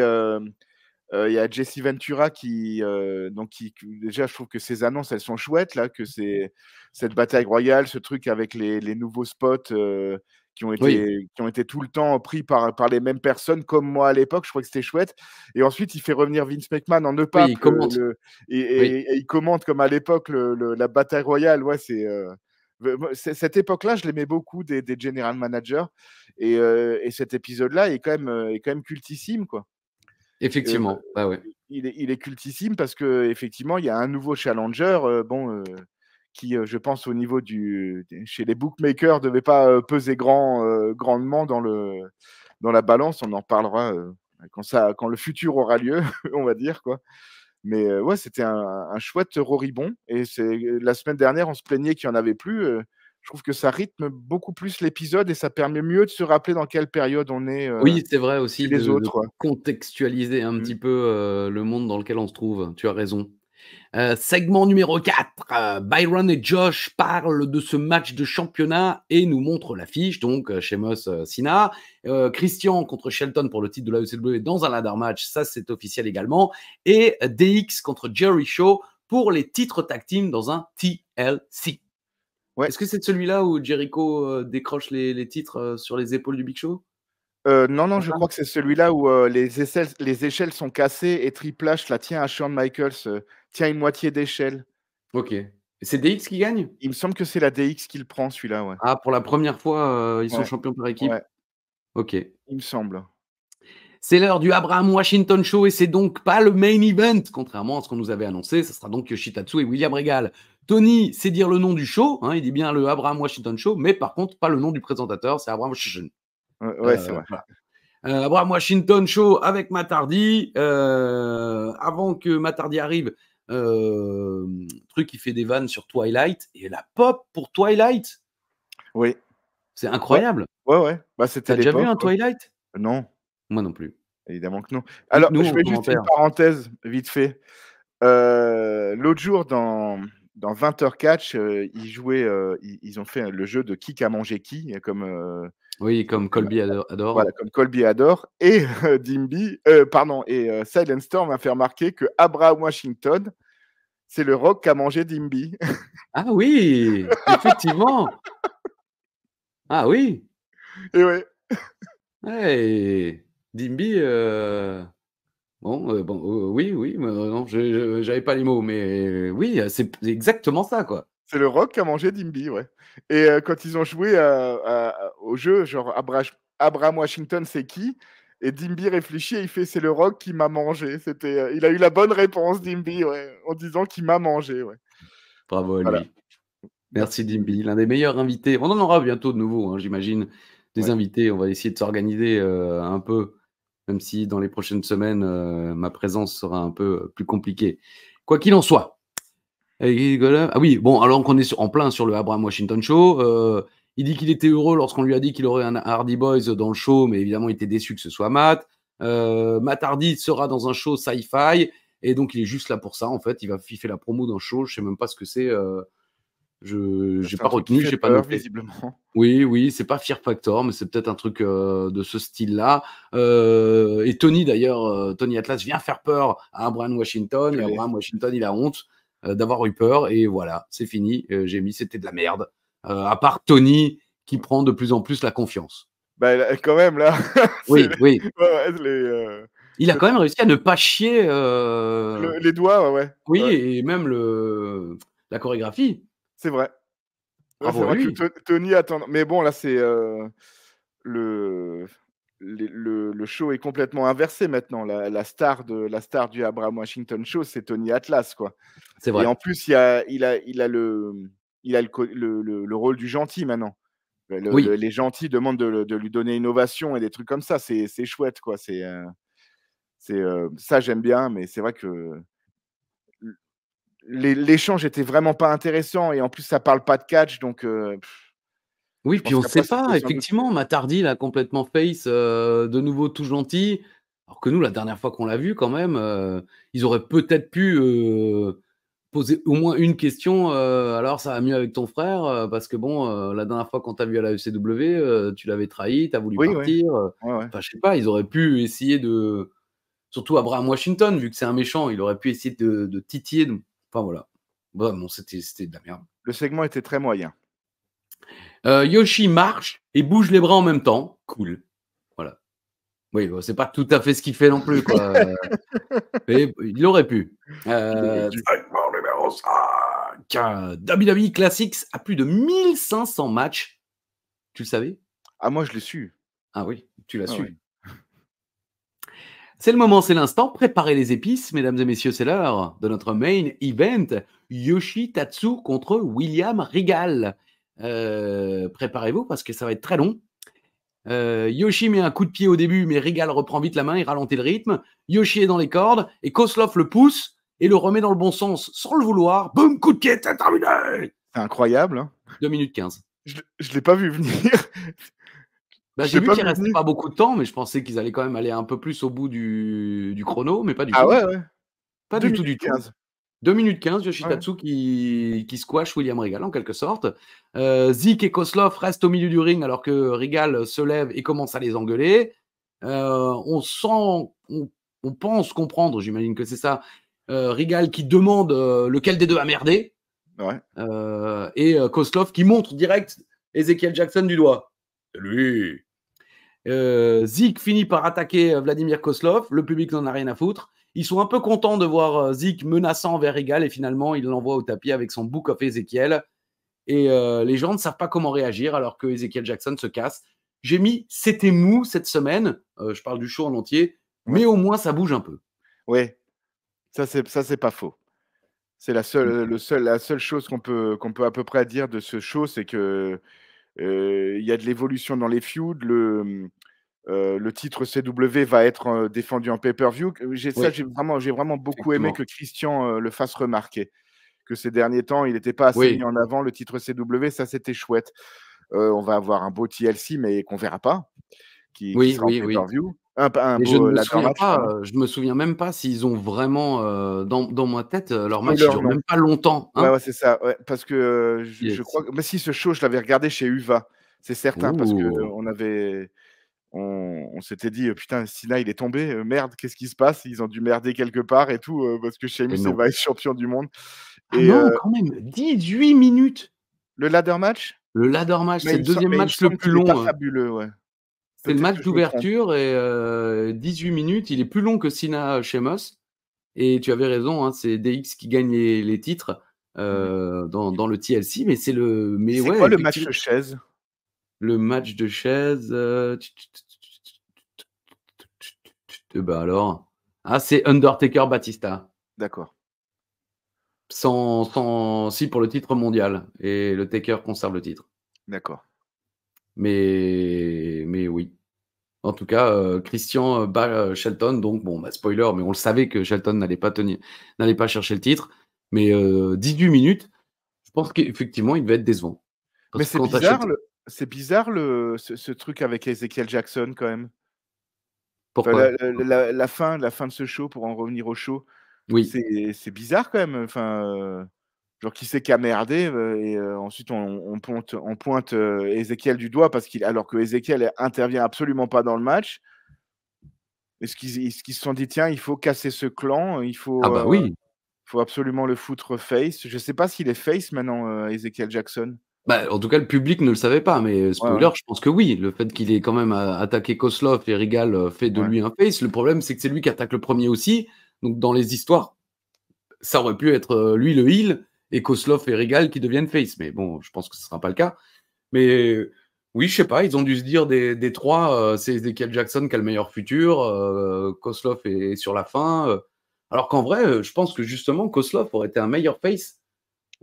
il y a Jesse Ventura déjà, je trouve que ces annonces, elles sont chouettes, là, que c'est cette bataille royale, ce truc avec les nouveaux spots qui ont été tout le temps pris par les mêmes personnes, comme moi à l'époque. Je crois que c'était chouette. Et ensuite, il fait revenir Vince McMahon en E-Pape. Il commente. Et il commente comme à l'époque la bataille royale. Ouais, cette époque-là, je l'aimais beaucoup des general managers. Et cet épisode-là est quand même cultissime, quoi. Effectivement. Il est cultissime parce qu'effectivement, il y a un nouveau challenger. Qui, je pense, au niveau chez les bookmakers, ne devait pas peser grandement dans la balance. On en parlera quand le futur aura lieu, on va dire, quoi. Mais ouais, c'était un chouette Roribon. Et la semaine dernière, on se plaignait qu'il n'y en avait plus. Je trouve que ça rythme beaucoup plus l'épisode et ça permet mieux de se rappeler dans quelle période on est Oui, c'est vrai chez aussi les de autres. Ouais. contextualiser un Mm. petit peu le monde dans lequel on se trouve. Tu as raison. Segment numéro 4. Byron et Josh parlent de ce match de championnat et nous montrent l'affiche. Donc, Sheamus, Cena. Christian contre Shelton pour le titre de la ECW dans un ladder match. Ça, c'est officiel également. Et DX contre Jerry Shaw pour les titres tag team dans un TLC. Ouais. Est-ce que c'est celui-là où Jericho décroche les titres sur les épaules du Big Show? Non, je crois que c'est celui-là où les échelles sont cassées et Triple H la tient à Shawn Michaels, tient une moitié d'échelle. Ok. C'est DX qui gagne? Il me semble que c'est la DX qui le prend, celui-là, ouais. Ah, pour la première fois, ils sont Ouais. champions par équipe? Ouais. Ok. Il me semble. C'est l'heure du Abraham Washington Show et c'est donc pas le main event, contrairement à ce qu'on nous avait annoncé. Ça sera donc Yoshitatsu et William Regal. Tony sait dire le nom du show, hein, il dit bien le Abraham Washington Show, mais par contre, pas le nom du présentateur, c'est Abraham Washington. Ouais, c'est vrai. Voilà. Abraham Washington Show avec Matt Hardy. Avant que Matt Hardy arrive, truc qui fait des vannes sur Twilight et la pop pour Twilight. Oui. C'est incroyable. Ouais. Bah, c'était T'as déjà vu l'époque, un quoi. Twilight? Non, Moi non plus. évidemment que non. Alors, Dites-nous je en mets juste une commentaire. parenthèse, vite fait. L'autre jour, dans 20h Catch, ils ont fait le jeu de qui a mangé qui, comme Oui, comme Colby adore. voilà, comme Colby adore. Et Silent Storm a fait remarquer que Abraham Washington, c'est le Rock qui a mangé Dimby. Ah oui, effectivement. Ah oui. Et ouais. Hey, Dimby. Oui, mais non, j'avais pas les mots, mais oui, c'est exactement ça, quoi. C'est le Rock qui a mangé Dimby, ouais. Et quand ils ont joué au jeu, genre Abraham Washington, c'est qui? Et Dimby réfléchit et il fait c'est le Rock qui m'a mangé. Il a eu la bonne réponse, Dimby, ouais, en disant qu'il m'a mangé, ouais. Bravo à Voilà. lui. Merci Dimby, l'un des meilleurs invités. On en aura bientôt de nouveau, hein, j'imagine, des invités. On va essayer de s'organiser un peu, même si dans les prochaines semaines, ma présence sera un peu plus compliquée. Quoi qu'il en soit. Ah oui, bon, alors qu'on est en plein sur le Abraham Washington Show, il dit qu'il était heureux lorsqu'on lui a dit qu'il aurait un Hardy Boys dans le show, mais évidemment, il était déçu que ce soit Matt. Matt Hardy sera dans un show sci-fi, et donc il est juste là pour ça, en fait. Il fait la promo dans le show, je sais même pas ce que c'est. Je n'ai pas retenu, j'ai pas noté. Visiblement. Oui, c'est pas Fear Factor, mais c'est peut-être un truc de ce style-là. Et Tony, d'ailleurs, Tony Atlas vient faire peur à Abraham Washington, et Abraham Washington, il a honte d'avoir eu peur, et voilà, c'est fini. J'ai mis c'était de la merde. À part Tony qui prend de plus en plus la confiance. Bah, quand même, là. Oui. Ouais, il a quand même réussi à ne pas chier les doigts, ouais. Oui, ouais. et même la chorégraphie. C'est vrai. Bravo c'est à vrai lui. que Tony attend. Mais bon, là, c'est le show est complètement inversé maintenant. La star du Abraham Washington Show, c'est Tony Atlas, quoi. C'est vrai. Et en plus, il a le rôle du gentil maintenant. Les gentils demandent de lui donner une ovation et des trucs comme ça. C'est chouette, quoi. Ça, j'aime bien, mais c'est vrai que l'échange était vraiment pas intéressant et en plus, ça parle pas de catch, donc. Oui, je puis pense on sait qu'après, pas, c'était sans doute- effectivement, Matt Hardy, il a complètement face, de nouveau tout gentil. Alors que nous, la dernière fois qu'on l'a vu, quand même, ils auraient peut-être pu poser au moins une question. Alors, ça va mieux avec ton frère, parce que bon, la dernière fois qu'on t'a vu à la ECW, tu l'avais trahi, tu as voulu Oui, partir. ouais. Enfin, je sais pas, ils auraient pu essayer de. Surtout Abraham Washington, vu que c'est un méchant, il aurait pu essayer de titiller. Enfin, voilà. Bon, c'était de la merde. Le segment était très moyen. Yoshi marche et bouge les bras en même temps. Cool. Voilà. Oui, bon, c'est pas tout à fait ce qu'il fait non plus, quoi. Mais il aurait pu. Segment numéro 5. WWE Classics a plus de 1500 matchs. Tu le savais? Ah, moi, je l'ai su. Ah oui, tu l'as su. Ouais. C'est le moment, c'est l'instant. Préparez les épices, mesdames et messieurs, c'est l'heure de notre main event. Yoshitatsu contre William Regal. Préparez-vous parce que ça va être très long. Yoshi met un coup de pied au début, mais Regal reprend vite la main et ralentit le rythme. Yoshi est dans les cordes et Koslov le pousse et le remet dans le bon sens sans le vouloir. Boum, coup de pied, c'est terminé. C'est incroyable. Hein. 2 minutes 15. Je l'ai pas vu venir. Bah, Je j'ai l'ai vu pas qu'il vu restait venir. pas beaucoup de temps, mais je pensais qu'ils allaient quand même aller un peu plus au bout du chrono, mais pas du Ah tout. ouais, ouais. Pas 2 du tout, minutes du tout. 15. 2 minutes 15, Ouais. Yoshitatsu qui squash William Regal en quelque sorte. Zik et Koslov restent au milieu du ring alors que Regal se lève et commence à les engueuler. On sent, on pense comprendre, j'imagine que c'est ça, Regal qui demande lequel des deux a merdé. Ouais. Et Koslov qui montre direct Ezekiel Jackson du doigt. C'est lui. Zik finit par attaquer Vladimir Koslov. Le public n'en a rien à foutre. Ils sont un peu contents de voir Zik menaçant envers Regal et finalement, il l'envoie au tapis avec son Book of Ezekiel. Et les gens ne savent pas comment réagir alors que Ezekiel Jackson se casse. J'ai mis c'était mou cette semaine. Je parle du show en entier, Ouais. mais au moins ça bouge un peu. Ouais. Ça, c'est pas faux. C'est la seule chose qu'on peut à peu près dire de ce show, c'est que il y a de l'évolution dans les feuds. Le titre CW va être défendu en pay-per-view. J'ai vraiment beaucoup aimé que Christian le fasse remarquer. Que ces derniers temps, il n'était pas assez mis en avant, le titre CW, ça c'était chouette. On va avoir un beau TLC, mais qu'on verra pas, qui sera en pay-per-view. Je me souviens même pas s'ils ont vraiment dans ma tête leur match, ils durent même pas longtemps. Hein ouais, c'est ça. Ouais, parce que je crois. Mais si, ce show, je l'avais regardé chez UVA, c'est certain, parce que on s'était dit putain, Cena il est tombé, merde, qu'est-ce qui se passe? Ils ont dû merder quelque part et tout, parce que Sheamus va être champion du monde. Ah non, quand même, 18 minutes. Le ladder match? Le ladder match, c'est le deuxième match le plus long. Pas fabuleux, ouais. C'est le match d'ouverture et 18 minutes. Il est plus long que Cena Sheamus. Et tu avais raison, hein, c'est DX qui gagne les titres dans le TLC, mais c'est le. Mais c'est quoi le match de chaise? Le match de chaise. Bah alors. Ah, c'est Undertaker Batista. D'accord. Si pour le titre mondial. Et le Taker conserve le titre. D'accord. Mais oui. En tout cas, Christian bat Shelton, donc bon, spoiler, mais on le savait que Shelton n'allait pas chercher le titre. Mais 18 minutes, je pense qu'effectivement, il devait être décevant. Mais c'est bizarre, ce truc avec Ezekiel Jackson quand même. Pourquoi? La fin de ce show, pour en revenir au show, oui. C'est bizarre quand même. Enfin, genre qui c'est qui a merdé et ensuite on pointe Ezekiel du doigt alors que Ezekiel intervient absolument pas dans le match. Est-ce qu'ils se sont dit tiens, il faut casser ce clan, il faut faut absolument le foutre face. Je sais pas s'il est face maintenant, Ezekiel Jackson. Bah, en tout cas, le public ne le savait pas, mais spoiler, je pense que oui. Le fait qu'il ait quand même attaqué Koslov et Regal fait de lui un face. Le problème, c'est que c'est lui qui attaque le premier aussi. Donc, dans les histoires, ça aurait pu être lui le heel et Koslov et Regal qui deviennent face. Mais bon, je pense que ce ne sera pas le cas. Mais oui, je sais pas, ils ont dû se dire des trois, c'est Ezekiel Jackson qui a le meilleur futur, Koslov est sur la fin. Alors qu'en vrai, je pense que justement, Koslov aurait été un meilleur face.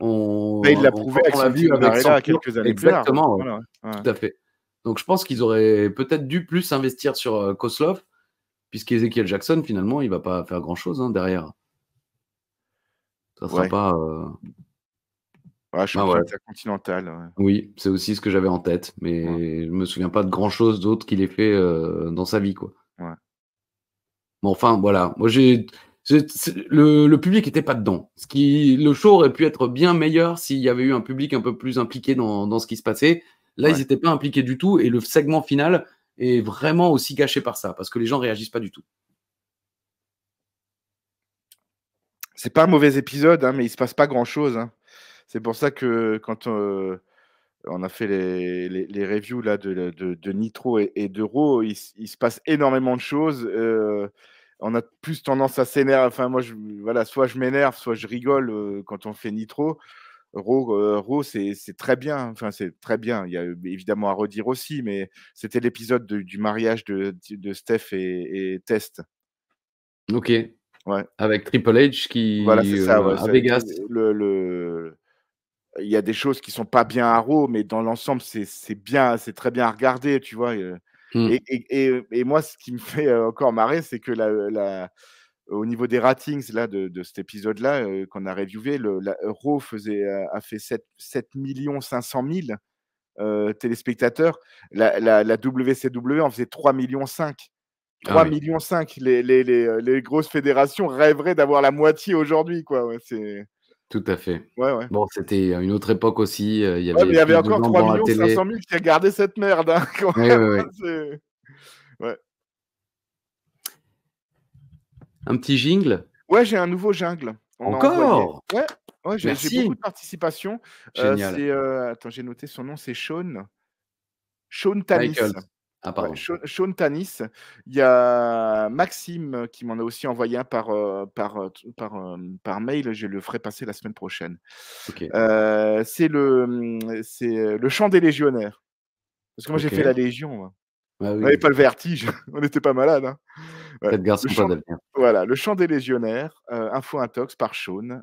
Il l'a prouvé avec son Team Arena quelques années plus tard. Exactement, voilà, tout à fait. Donc je pense qu'ils auraient peut-être dû plus investir sur Koslov, puisqu'Ezekiel Jackson, finalement, il va pas faire grand-chose derrière. Ça sera pas... champion intercontinental. Ouais. Oui, c'est aussi ce que j'avais en tête, mais je me souviens pas de grand-chose d'autre qu'il ait fait dans sa vie, quoi. Ouais. Bon, enfin, voilà. Moi, le public était pas dedans. Le show aurait pu être bien meilleur s'il y avait eu un public un peu plus impliqué dans ce qui se passait. Là, ils n'étaient pas impliqués du tout, et le segment final est vraiment aussi gâché par ça, parce que les gens réagissent pas du tout. C'est pas un mauvais épisode, mais il se passe pas grand-chose. C'est pour ça que quand on a fait les reviews là, de Nitro et de Raw, il se passe énormément de choses. On a plus tendance à s'énerver. Enfin, moi, soit je m'énerve, soit je rigole quand on fait Nitro. Raw, c'est très bien. Enfin, c'est très bien. Il y a évidemment à redire aussi, mais c'était l'épisode du mariage de Steph et Test. Ok. Ouais. Avec Triple H qui c'est ça, à Vegas. Il y a des choses qui sont pas bien à Raw, mais dans l'ensemble, c'est bien, c'est très bien à regarder, tu vois. Et moi, ce qui me fait encore marrer, c'est que au niveau des ratings là, de cet épisode-là qu'on a reviewé, Raw a fait 7 500 000 téléspectateurs. La WCW en faisait 3,5 millions. 3,5 millions. Les grosses fédérations rêveraient d'avoir la moitié aujourd'hui, quoi. Ouais, Tout à fait. ouais. Bon, c'était une autre époque aussi. Il y Ouais, mais il y avait avait plus de encore gens 3 devant la télé. 500 000 qui regardaient cette merde, hein, quand Ouais, même, ouais, hein, ouais. ouais. Un petit jingle? Ouais, j'ai un nouveau jungle. On a envoyé. Encore? Ouais, j'ai Merci. beaucoup de participation. Génial. Attends, j'ai noté son nom, c'est Sean Tanis. Michael. Ah, Ouais, pardon. Sean Tanis. Il y a Maxime qui m'en a aussi envoyé un par mail. Je le ferai passer la semaine prochaine. Ok. C'est le chant des légionnaires. Parce que moi, j'ai Ok. fait la Légion, moi. Ah On oui. n'avait pas le vertige, on n'était pas malade, hein. Ouais. 4 garçons, pas d'avenir. Voilà, le chant des légionnaires, info intox par Sean.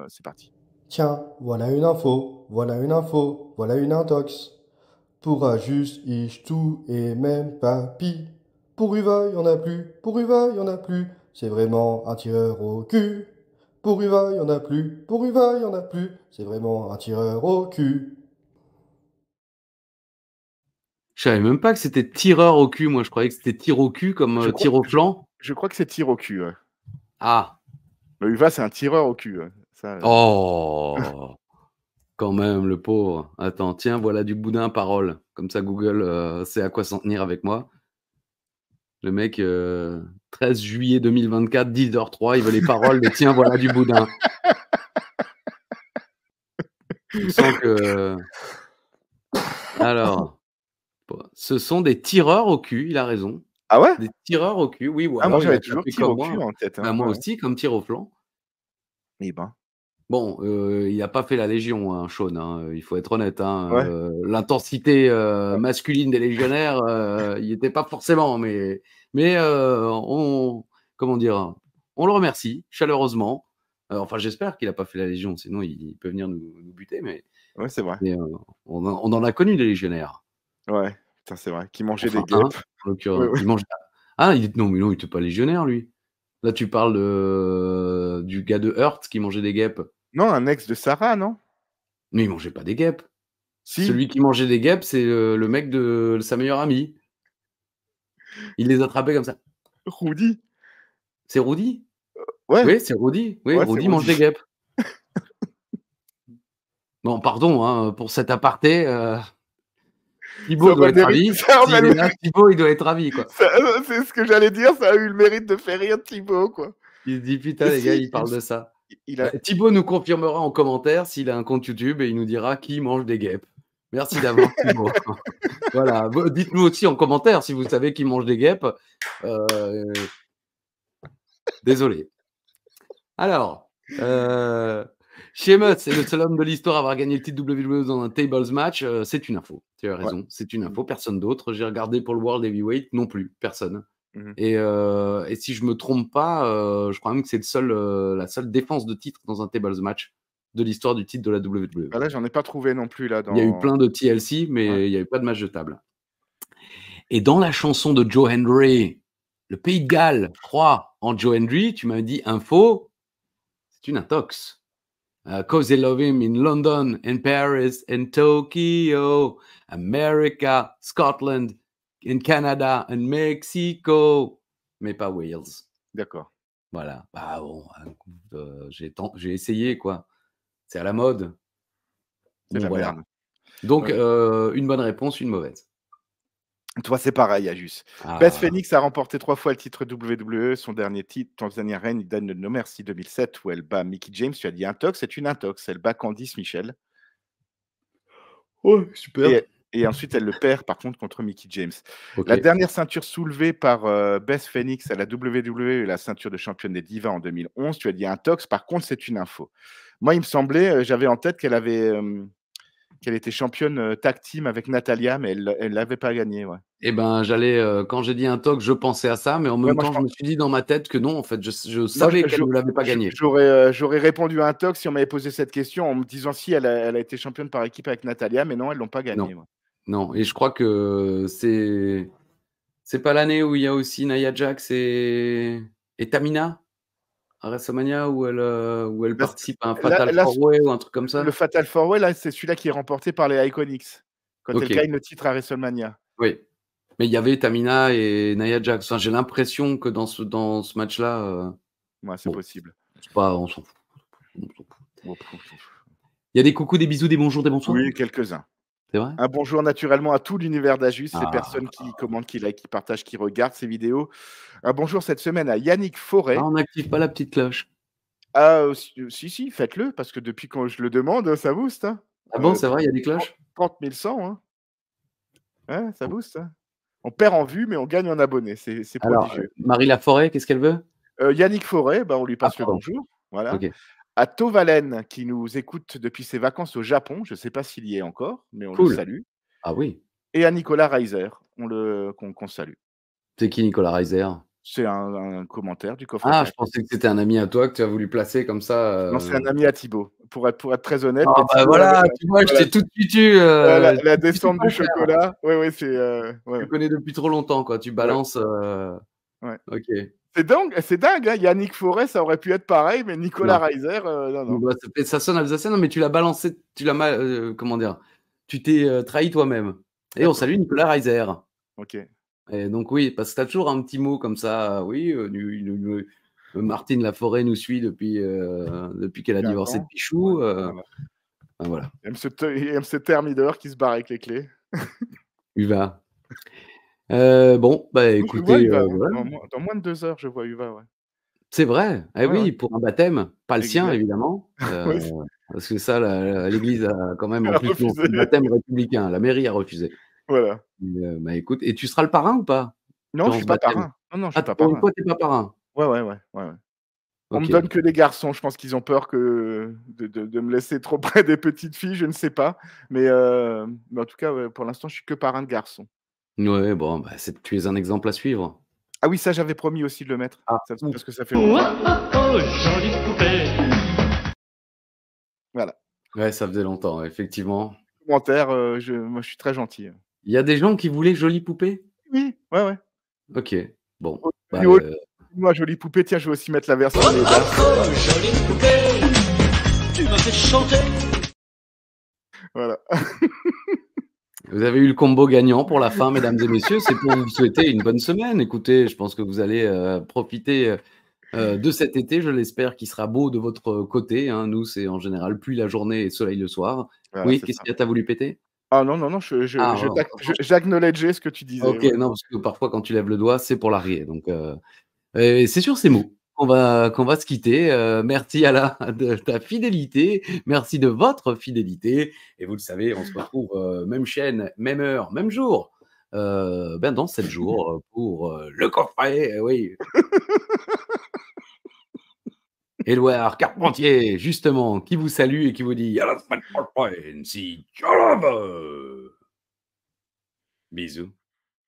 C'est parti. Tiens, voilà une info, voilà une info, voilà une intox. Pour Ajus, Ishtou et même Papy. Pour Uva, y en a plus, pour Uva, y en a plus. C'est vraiment un tireur au cul. Pour Uva, y en a plus, pour Uva, y en a plus. C'est vraiment un tireur au cul. Je savais même pas que c'était tireur au cul. Moi, je croyais que c'était tir au cul comme tir au flanc. Je crois que c'est tir au cul, ouais. Ah. Le Uva, c'est un tireur au cul, ouais. Ça, Oh. Quand même, le pauvre. Attends, tiens, voilà du boudin parole. Comme ça, Google sait à quoi s'en tenir avec moi. Le mec, 13 juillet 2024, 10h03, il veut les paroles de tiens, voilà du boudin. Je sens que. Alors, ce sont des tireurs au cul, il a raison. Ah ouais? Des tireurs au cul, oui. Ou Ah, alors moi, il j'avais a toujours tapé tir comme au moi. cul en tête, hein. Bah, moi Ouais. aussi, comme tir au flanc. Eh ben. Bon, il n'a pas fait la Légion, hein, Sean, hein, il faut être honnête. Hein, Ouais. l'intensité masculine des légionnaires, il n'y était pas forcément, mais comment dire, on le remercie chaleureusement. Enfin, j'espère qu'il n'a pas fait la Légion, sinon il peut venir nous buter. Mais c'est vrai. On en a connu des légionnaires. Ouais, putain, c'est vrai. Qui mangeait Enfin, des guêpes. en l'occurrence. Ouais. Il mange... Ah, non, mais non, il n'était pas légionnaire, lui. Là, tu parles du gars de Hurt qui mangeait des guêpes. Non, un ex de Sarah, non? Mais il mangeait pas des guêpes. Si. Celui qui mangeait des guêpes, c'est le mec de sa meilleure amie. Il les attrapait comme ça. Rudy. C'est Rudy? Ouais. Oui, c'est Rudy. Oui, Ouais, Rudy c'est mange Rudy. des guêpes. Bon, pardon hein, pour cet aparté. Thibaut doit être ravi. S'il est là, Thibaut, il doit être ravi, quoi. C'est ce que j'allais dire, ça a eu le mérite de faire rire Thibaut, quoi. Il se dit, putain, les gars, il parle de ça. Bah, Thibaut nous confirmera en commentaire s'il a un compte YouTube et il nous dira qui mange des guêpes. Merci d'avance, Thibaut. Voilà. Dites-nous aussi en commentaire si vous savez qui mange des guêpes. Désolé. Alors, Sheamus est le seul homme de l'histoire à avoir gagné le titre WWE dans un tables match. C'est une info. Tu as raison. Ouais. C'est une info. Personne d'autre. J'ai regardé pour le World Heavyweight. Non plus. Personne. Et si je me trompe pas, je crois même que c'est la seule défense de titre dans un tables match de l'histoire du titre de la WWE. Là, j'en ai pas trouvé non plus. Là, Il y a eu plein de TLC, mais il n'y avait pas de match de table. Et dans la chanson de Joe Hendry, le Pays de Galles croit en Joe Hendry, tu m'as dit info, c'est une intox. Cause they love him in London, and Paris, and Tokyo, America, Scotland, in Canada, and Mexico, mais pas Wales. D'accord. Voilà. Bah bon, j'ai essayé, quoi. C'est à la mode. C'est la voilà. merde. Donc, une bonne réponse, une mauvaise. Toi, c'est pareil, Ajus. Beth Phoenix a remporté 3 fois le titre WWE. Son dernier règne, il donne le No Mercy 2007 où elle bat Mickie James. Tu as dit intox, c'est une intox. Elle bat Candice Michel. Oh, super. Et ensuite, elle le perd, par contre, contre Mickie James. Okay. La dernière ceinture soulevée par Beth Phoenix à la WWE, la ceinture de championne des Divas en 2011. Tu as dit intox, par contre, c'est une info. Moi, il me semblait, j'avais en tête qu'elle était championne tag team avec Natalia, mais elle l'avait pas gagné. Ouais. Eh ben, quand j'ai dit intox, je pensais à ça, mais en même temps, je me suis dit dans ma tête que non, en fait, je savais qu'elle ne l'avait pas gagné. J'aurais répondu à intox si on m'avait posé cette question en me disant si elle a été championne par équipe avec Natalia, mais non, elles l'ont pas gagné. Non, et je crois que c'est pas l'année où il y a aussi Nia Jax et Tamina. à WrestleMania où elle Bah, participe à un là Fatal là, 4-Way ou un truc comme le ça? Fatal 4-Way, là, c'est celui-là qui est remporté par les Iconics, quand elle OK, gagne le titre à WrestleMania. oui. Mais il y avait Tamina et Nia Jax. Enfin, j'ai l'impression que dans ce match-là, Ouais, c'est bon, possible. c'est pas on s'en fout. On s'en fout. Bon, pouf. Il y a des coucous, des bisous, des bonjours, des bonsoirs? Oui, quelques-uns. C'est vrai? Un bonjour naturellement à tout l'univers d'Ajus, les Ah, personnes qui commentent, qui likent, qui partagent, qui regardent ces vidéos. Un bonjour cette semaine à Yannick ah, Forêt. on n'active pas la petite cloche. Ah, si, faites-le, parce que depuis quand je le demande, ça booste, hein. Ah bon, c'est 30 vrai, il y a des cloches? 30 100, hein. Ouais, ça booste, hein. On perd en vues, mais on gagne en abonnés, c'est Alors, prodigieux. Marie Laforêt, qu'est-ce qu'elle veut? Yannick Forêt, bah, on lui Ah passe le pardon, bonjour, voilà. OK, À Tovalen qui nous écoute depuis ses vacances au Japon, je ne sais pas s'il y est encore, mais on le cool. salue. Ah oui. Et à Nicolas Reiser, qu'on salue. C'est qui Nicolas Reiser? C'est un commentaire du coffre à Ah, je 4. pensais que c'était un ami à toi que tu as voulu placer comme ça, Non, c'est un ami à Thibaut. Pour être très honnête, Ah mais bah Thibaut voilà, tu vois, je voilà, t'ai tout de suite eu, la tu sais descente pas du faire. chocolat, ouais, c'est, Tu le connais depuis trop longtemps, quoi. Tu ouais, balances, ouais. OK. C'est dingue, hein, Yannick Forêt, ça aurait pu être pareil, mais Nicolas Non, Reiser, non. bah, ça sonne alsacien, non, mais tu l'as balancé, tu l'as mal, comment dire? Tu t'es, trahi toi-même. Et on D'accord, salue Nicolas Reiser. OK. Et donc oui, parce que tu as toujours un petit mot comme ça, oui, Martine Laforêt nous suit depuis qu'elle a 15 divorcé de ans, ouais, Pichou, voilà. enfin voilà, Il aime ce thermidor qui se barre avec les clés. Uva. Bon, bah, Oui, je vois écoutez, Uva, hein, voilà. dans moins de 2 heures, je vois Uva, ouais. C'est vrai, eh Ouais, ouais, oui, pour un baptême, pas le sien exact. évidemment, Oui, parce que ça l'église a quand même elle en a plus non, refusé. c'est le baptême républicain, la mairie a refusé. Voilà. Mais, bah, écoute, et tu seras le parrain ou pas? Non, je Dans suis ce pas baptême? parrain. Non, je Ah, suis pas pour une parrain. fois, tu es pas parrain? Ouais. On me donne OK. que des garçons. Je pense qu'ils ont peur que de me laisser trop près des petites filles, je ne sais pas. Mais en tout cas, ouais, pour l'instant, je suis que parrain de garçons. Ouais, bon, bah, tu es un exemple à suivre. Ah oui, ça, j'avais promis aussi de le mettre. Ah, Ça, ouf. parce que ça fait longtemps. Voilà. Ouais, ça faisait longtemps, effectivement. Commentaire, moi, je suis très gentil. Il y a des gens qui voulaient Jolie Poupée? Oui, ouais. OK, bon, Oh, bah, moi, jolie poupée, tiens, je vais aussi mettre la version les basses. Tu m'as fait chanter. Voilà. vous avez eu le combo gagnant pour la fin, mesdames et messieurs. C'est pour vous souhaiter une bonne semaine. Écoutez, je pense que vous allez, profiter, de cet été, je l'espère, qui sera beau de votre côté, hein. Nous, c'est en général pluie la journée et soleil le soir. Voilà, Oui, c'est qu'est-ce ça. qu'il y a? Tu as voulu péter? Ah non, Ah, oh, j'acknowledgeais ce que tu disais, OK, ouais. non, parce que parfois quand tu lèves le doigt, c'est pour larguer, donc et c'est sur ces mots qu'on va se quitter. Merci de ta fidélité, merci de votre fidélité et vous le savez, on se retrouve, même chaîne, même heure, même jour, dans 7 jours, pour, le coffret, oui. Édouard Carpentier, justement, qui vous salue et qui vous dit: «À la semaine prochaine, si Dieu le veut!» Bisous.